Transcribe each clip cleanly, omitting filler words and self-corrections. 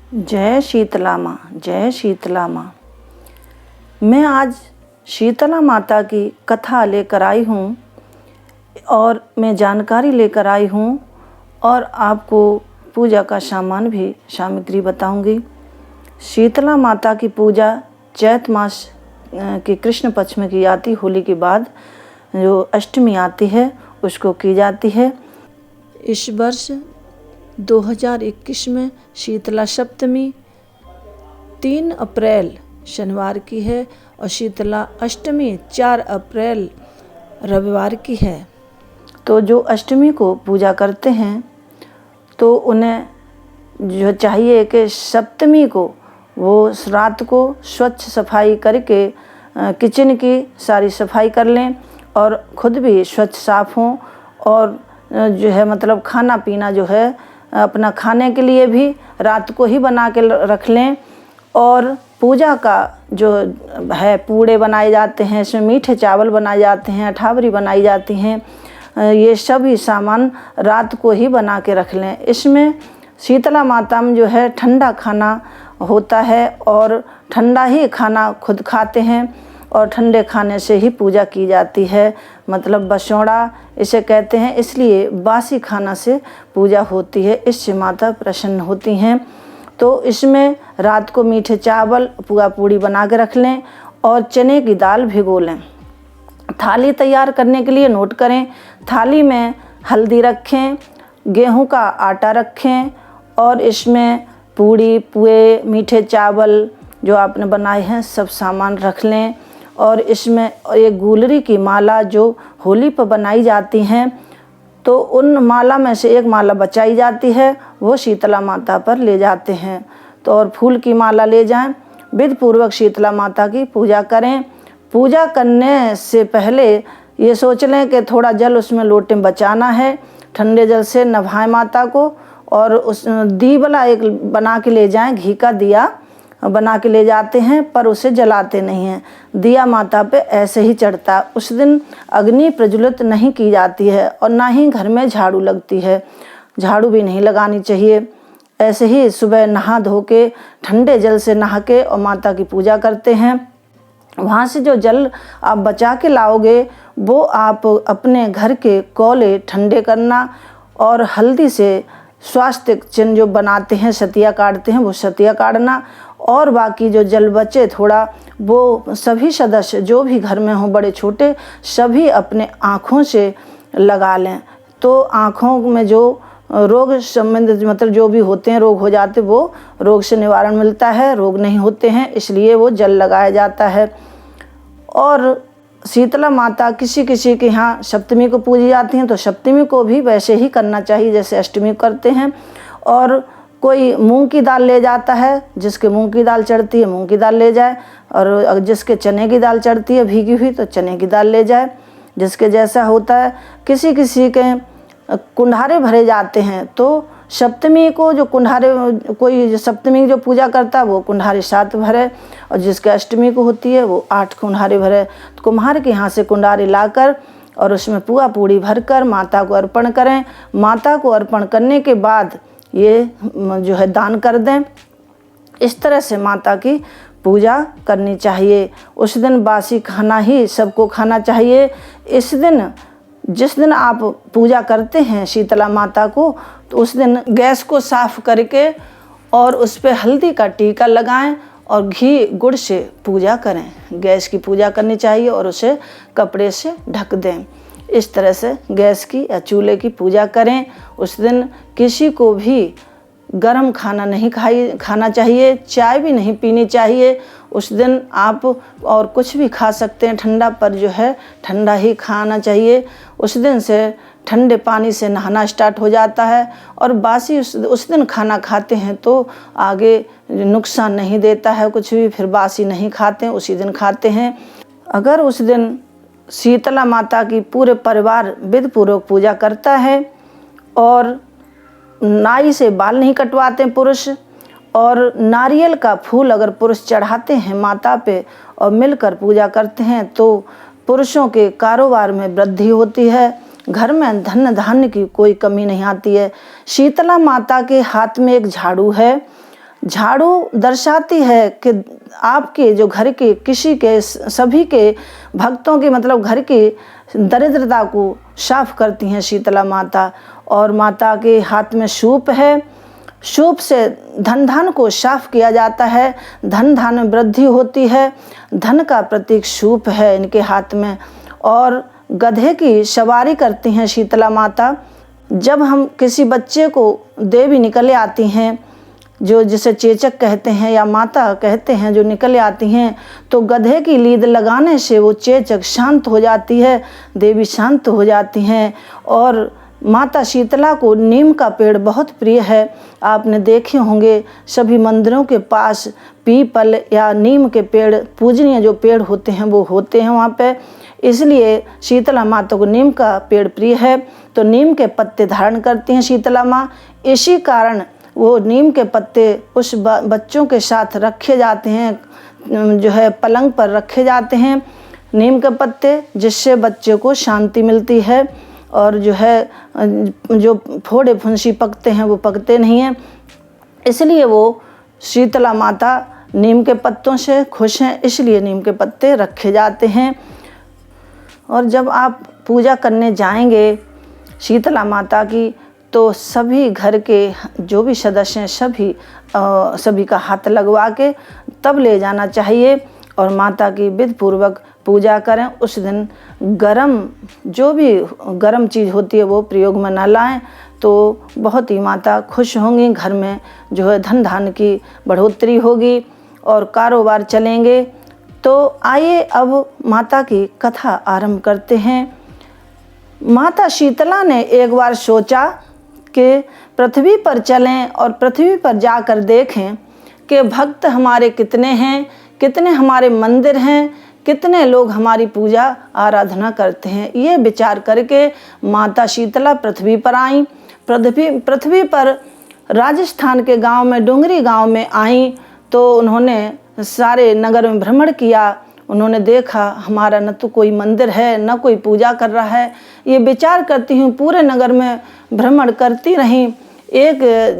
जय शीतला माँ, जय शीतला माँ। मैं आज शीतला माता की कथा लेकर आई हूँ और मैं जानकारी लेकर आई हूँ और आपको पूजा का सामग्री बताऊँगी। शीतला माता की पूजा चैत मास के कृष्ण पक्ष में की जाती, होली के बाद जो अष्टमी आती है उसको की जाती है। इस वर्ष 2021 में शीतला सप्तमी 3 अप्रैल शनिवार की है और शीतला अष्टमी 4 अप्रैल रविवार की है। तो जो अष्टमी को पूजा करते हैं तो उन्हें जो चाहिए कि सप्तमी को वो रात को स्वच्छ सफाई करके किचन की सारी सफाई कर लें और ख़ुद भी स्वच्छ साफ़ हों और जो है मतलब खाना पीना जो है अपना खाने के लिए भी रात को ही बना के रख लें। और पूजा का जो है पूड़े बनाए जाते हैं, इसमें मीठे चावल बनाए जाते हैं, अठावरी बनाई जाती हैं, ये सभी सामान रात को ही बना के रख लें। इसमें शीतला माता में जो है ठंडा खाना होता है और ठंडा ही खाना खुद खाते हैं और ठंडे खाने से ही पूजा की जाती है। मतलब बसौड़ा इसे कहते हैं, इसलिए बासी खाना से पूजा होती है, इससे माता प्रसन्न होती हैं। तो इसमें रात को मीठे चावल पुआ पूड़ी बना के रख लें और चने की दाल भिगो लें। थाली तैयार करने के लिए नोट करें, थाली में हल्दी रखें, गेहूं का आटा रखें और इसमें पूड़ी पुए मीठे चावल जो आपने बनाए हैं सब सामान रख लें। और इसमें एक गुलरी की माला जो होली पर बनाई जाती हैं तो उन माला में से एक माला बचाई जाती है, वो शीतला माता पर ले जाते हैं। तो और फूल की माला ले जाएं, विधि पूर्वक शीतला माता की पूजा करें। पूजा करने से पहले ये सोच लें कि थोड़ा जल उसमें लोटे में बचाना है, ठंडे जल से नभाएं माता को। और उस दीवला एक बना के ले जाएं, घी का दिया बना के ले जाते हैं पर उसे जलाते नहीं हैं, दिया माता पे ऐसे ही चढ़ता। उस दिन अग्नि प्रज्वलित नहीं की जाती है और ना ही घर में झाड़ू लगती है, झाड़ू भी नहीं लगानी चाहिए। ऐसे ही सुबह नहा धो के ठंडे जल से नहा के और माता की पूजा करते हैं। वहाँ से जो जल आप बचा के लाओगे वो आप अपने घर के कोले ठंडे करना और हल्दी से स्वास्थ्य चिन्ह जो बनाते हैं, सतिया काटते हैं, वो सतिया काटना। और बाकी जो जल बचे थोड़ा वो सभी सदस्य जो भी घर में हों बड़े छोटे सभी अपने आँखों से लगा लें। तो आँखों में जो रोग संबंधित मतलब जो भी होते हैं रोग हो जाते, वो रोग से निवारण मिलता है, रोग नहीं होते हैं, इसलिए वो जल लगाया जाता है। और शीतला माता किसी किसी के यहाँ सप्तमी को पूजी जाती हैं तो सप्तमी को भी वैसे ही करना चाहिए जैसे अष्टमी करते हैं। और कोई मूंग की दाल ले जाता है, जिसके मूंग की दाल चढ़ती है मूंग की दाल ले जाए, और जिसके चने की दाल चढ़ती है भीगी हुई तो चने की दाल ले जाए, जिसके जैसा होता है। किसी किसी के कुंढारे भरे जाते हैं तो सप्तमी को जो कुंढारे कोई सप्तमी की जो पूजा करता है वो कुंढारे 7 भरे और जिसके अष्टमी को होती है वो 8 कुंढारे भरे। तो कुम्हार के यहाँ से कुंढारे लाकर और उसमें पुआ पूड़ी भरकर माता को अर्पण करें। माता को अर्पण करने के बाद ये जो है दान कर दें। इस तरह से माता की पूजा करनी चाहिए। उस दिन बासी खाना ही सबको खाना चाहिए। इस दिन जिस दिन आप पूजा करते हैं शीतला माता को तो उस दिन गैस को साफ़ करके और उस पर हल्दी का टीका लगाएं और घी गुड़ से पूजा करें। गैस की पूजा करनी चाहिए और उसे कपड़े से ढक दें। इस तरह से गैस की या चूल्हे की पूजा करें। उस दिन किसी को भी गरम खाना नहीं खाना चाहिए, चाय भी नहीं पीनी चाहिए। उस दिन आप और कुछ भी खा सकते हैं ठंडा, पर जो है ठंडा ही खाना चाहिए। उस दिन से ठंडे पानी से नहाना स्टार्ट हो जाता है और बासी उस दिन खाना खाते हैं तो आगे नुकसान नहीं देता है कुछ भी, फिर बासी नहीं खाते हैं, उसी दिन खाते हैं। अगर उस दिन शीतला माता की पूरे परिवार विधि पूर्वक पूजा करता है और नाई से बाल नहीं कटवाते पुरुष और नारियल का फूल अगर पुरुष चढ़ाते हैं माता पे और मिलकर पूजा करते हैं तो पुरुषों के कारोबार में वृद्धि होती है, घर में धन धान्य की कोई कमी नहीं आती है। शीतला माता के हाथ में एक झाड़ू है, झाड़ू दर्शाती है कि आपके जो घर के किसी के सभी के भक्तों के मतलब घर की दरिद्रता को साफ करती हैं शीतला माता। और माता के हाथ में सूप है, सूप से धन को साफ किया जाता है, धन में वृद्धि होती है। धन का प्रतीक सूप है इनके हाथ में। और गधे की सवारी करती हैं शीतला माता। जब हम किसी बच्चे को देवी निकले आती हैं, जो जिसे चेचक कहते हैं या माता कहते हैं, जो निकले आती हैं, तो गधे की लीद लगाने से वो चेचक शांत हो जाती है, देवी शांत हो जाती हैं। और माता शीतला को नीम का पेड़ बहुत प्रिय है। आपने देखे होंगे सभी मंदिरों के पास पीपल या नीम के पेड़, पूजनीय जो पेड़ होते हैं वो होते हैं वहाँ पे। इसलिए शीतला माता को नीम का पेड़ प्रिय है, तो नीम के पत्ते धारण करती हैं शीतला माँ। इसी कारण वो नीम के पत्ते उस बच्चों के साथ रखे जाते हैं, जो है पलंग पर रखे जाते हैं नीम के पत्ते, जिससे बच्चे को शांति मिलती है। और जो है जो फोड़े फुंसी पकते हैं वो पकते नहीं हैं। इसलिए वो शीतला माता नीम के पत्तों से खुश हैं, इसलिए नीम के पत्ते रखे जाते हैं। और जब आप पूजा करने जाएंगे शीतला माता की, तो सभी घर के जो भी सदस्य हैं सभी का हाथ लगवा के तब ले जाना चाहिए और माता की विधि पूर्वक पूजा करें। उस दिन जो भी गरम चीज़ होती है वो प्रयोग में न लाएं, तो बहुत ही माता खुश होंगी। घर में जो है धन धान्य की बढ़ोतरी होगी और कारोबार चलेंगे। तो आइए अब माता की कथा आरंभ करते हैं। माता शीतला ने एक बार सोचा कि पृथ्वी पर चलें और पृथ्वी पर जाकर देखें कि भक्त हमारे कितने हैं, कितने हमारे मंदिर हैं, कितने लोग हमारी पूजा आराधना करते हैं। ये विचार करके माता शीतला पृथ्वी पर आईं। पृथ्वी पर राजस्थान के गांव में, डोंगरी गांव में आईं, तो उन्होंने सारे नगर में भ्रमण किया। उन्होंने देखा हमारा न तो कोई मंदिर है, न कोई पूजा कर रहा है। ये विचार करती हूँ, पूरे नगर में भ्रमण करती रहीं।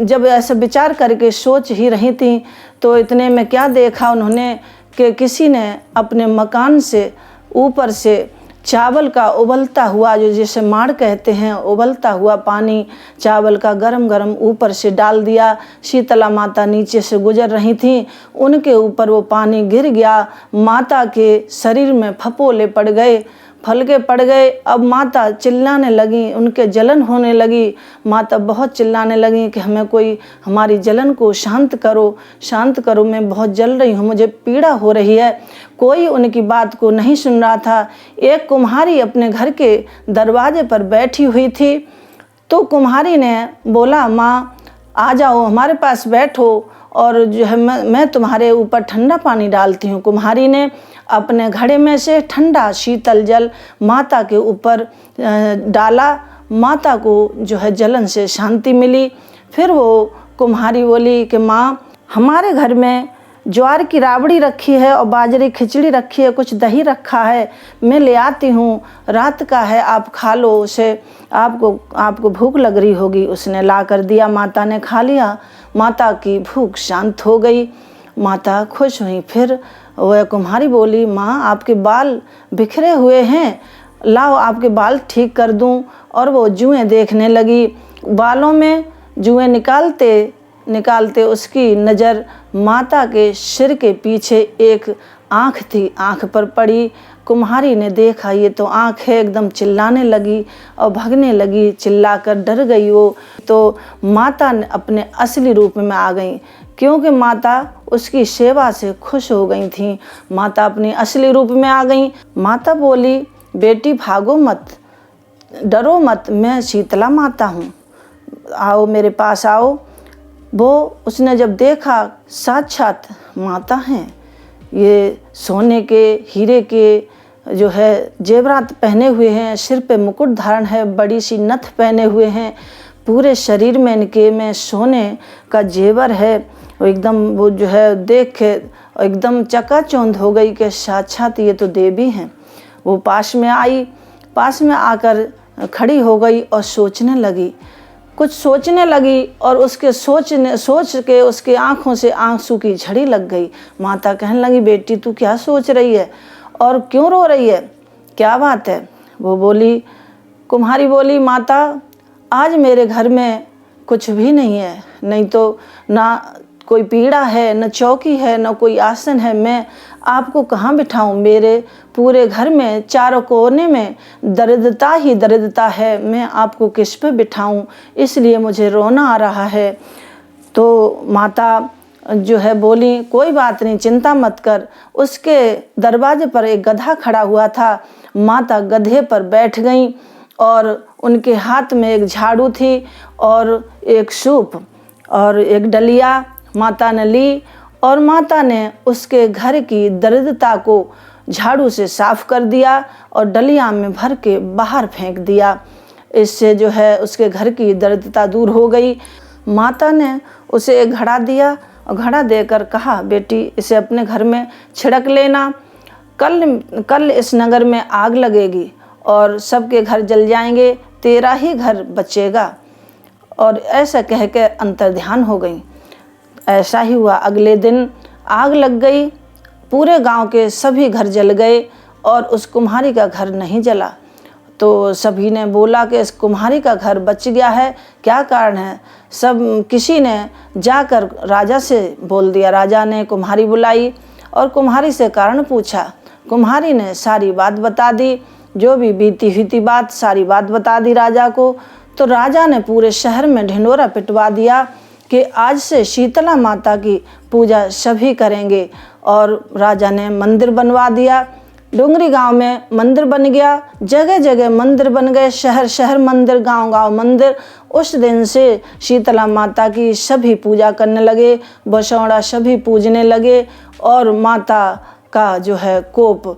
जब ऐसा विचार करके सोच ही रही थी, तो इतने में क्या देखा उन्होंने कि किसी ने अपने मकान से ऊपर से चावल का उबलता हुआ, जो जिसे माड़ कहते हैं, उबलता हुआ पानी चावल का गरम गरम ऊपर से डाल दिया। शीतला माता नीचे से गुजर रही थी, उनके ऊपर वो पानी गिर गया। माता के शरीर में फपोले पड़ गए, फलके पड़ गए। अब माता चिल्लाने लगी, उनके जलन होने लगी। माता बहुत चिल्लाने लगी कि हमें कोई हमारी जलन को शांत करो, मैं बहुत जल रही हूँ, मुझे पीड़ा हो रही है। कोई उनकी बात को नहीं सुन रहा था। एक कुम्हारी अपने घर के दरवाजे पर बैठी हुई थी, तो कुम्हारी ने बोला, माँ आ जाओ, हमारे पास बैठो और जो है मैं तुम्हारे ऊपर ठंडा पानी डालती हूँ। कुम्हारी ने अपने घड़े में से ठंडा शीतल जल माता के ऊपर डाला। माता को जो है जलन से शांति मिली। फिर वो कुम्हारी बोली कि माँ, हमारे घर में ज्वार की राबड़ी रखी है और बाजरे खिचड़ी रखी है, कुछ दही रखा है, मैं ले आती हूँ, रात का है, आप खा लो उसे, आपको भूख लग रही होगी। उसने ला कर दिया, माता ने खा लिया। माता की भूख शांत हो गई, माता खुश हुई। फिर वह कुम्हारी बोली, माँ आपके बाल बिखरे हुए हैं, लाओ आपके बाल ठीक कर दूँ। और वो जुएँ देखने लगी। बालों में जुएँ निकालते उसकी नज़र माता के सिर के पीछे एक आँख थी, आँख पर पड़ी। कुम्हारी ने देखा ये तो आँख है, एकदम चिल्लाने लगी और भागने लगी, चिल्लाकर डर गई वो। तो माता ने अपने असली रूप में आ गई, क्योंकि माता उसकी सेवा से खुश हो गई थी। माता अपनी असली रूप में आ गई। माता बोली, बेटी भागो मत, डरो मत, मैं शीतला माता हूँ, आओ मेरे पास आओ। वो उसने जब देखा साक्षात माता हैं, ये सोने के हीरे के जो है जेवरात पहने हुए हैं, सिर पे मुकुट धारण है, बड़ी सी नथ पहने हुए हैं, पूरे शरीर में इनके में सोने का जेवर है। वो जो है देख के एकदम चकाचौंध हो गई कि साक्षात ये तो देवी हैं। वो पास में आकर खड़ी हो गई और सोचने लगी कुछ सोचने लगी और उसके सोच के उसके आँखों से आंसू की झड़ी लग गई। माता कहने लगी, बेटी तू क्या सोच रही है और क्यों रो रही है, क्या बात है? वो बोली, कुम्हारी बोली, माता आज मेरे घर में कुछ भी नहीं है, नहीं तो ना कोई पीड़ा है, न चौकी है, न कोई आसन है, मैं आपको कहाँ बिठाऊं? मेरे पूरे घर में चारों कोने में दरिद्रता ही दरिद्रता है, मैं आपको किस पे बिठाऊं? इसलिए मुझे रोना आ रहा है। तो माता जो है बोली, कोई बात नहीं, चिंता मत कर। उसके दरवाजे पर एक गधा खड़ा हुआ था। माता गधे पर बैठ गईं और उनके हाथ में एक झाड़ू थी और एक सूप और एक डलिया माता ने ली और माता ने उसके घर की दरिद्रता को झाड़ू से साफ कर दिया और डलिया में भर के बाहर फेंक दिया। इससे जो है उसके घर की दरिद्रता दूर हो गई। माता ने उसे एक घड़ा दिया और घड़ा देकर कहा, बेटी इसे अपने घर में छिड़क लेना, कल इस नगर में आग लगेगी और सबके घर जल जाएंगे, तेरा ही घर बचेगा। और ऐसा कह के अंतर्ध्यान हो गई। ऐसा ही हुआ। अगले दिन आग लग गई, पूरे गांव के सभी घर जल गए और उस कुम्हारी का घर नहीं जला। तो सभी ने बोला कि इस कुम्हारी का घर बच गया है, क्या कारण है? किसी ने जाकर राजा से बोल दिया। राजा ने कुम्हारी बुलाई और कुम्हारी से कारण पूछा। कुम्हारी ने सारी बात बता दी, जो भी बीती हुई थी बात, सारी बात बता दी राजा को। तो राजा ने पूरे शहर में ढिंढोरा पिटवा दिया कि आज से शीतला माता की पूजा सभी करेंगे। और राजा ने मंदिर बनवा दिया। डोंगरी गांव में मंदिर बन गया, जगह जगह मंदिर बन गए, शहर शहर मंदिर, गांव गांव मंदिर। उस दिन से शीतला माता की सभी पूजा करने लगे, बसौड़ा सभी पूजने लगे और माता का जो है कोप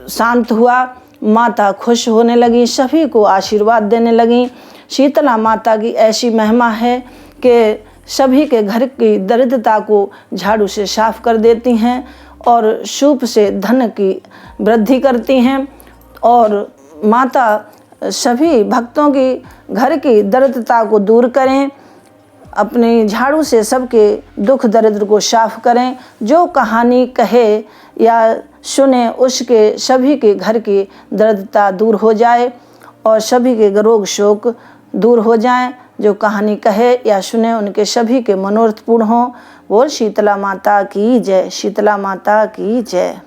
शांत हुआ। माता खुश होने लगी, सभी को आशीर्वाद देने लगी। शीतला माता की ऐसी महिमा है कि सभी के घर की दरिद्रता को झाड़ू से साफ कर देती हैं और सूप से धन की वृद्धि करती हैं। और माता सभी भक्तों की घर की दरिद्रता को दूर करें, अपनी झाड़ू से सबके दुख दरिद्र को साफ करें। जो कहानी कहे या सुने उसके सभी के घर की दरिद्रता दूर हो जाए और सभी के रोग शोक दूर हो जाएं। जो कहानी कहे या सुने उनके सभी के मनोरथ पूर्ण हों। बोल शीतला माता की जय, शीतला माता की जय।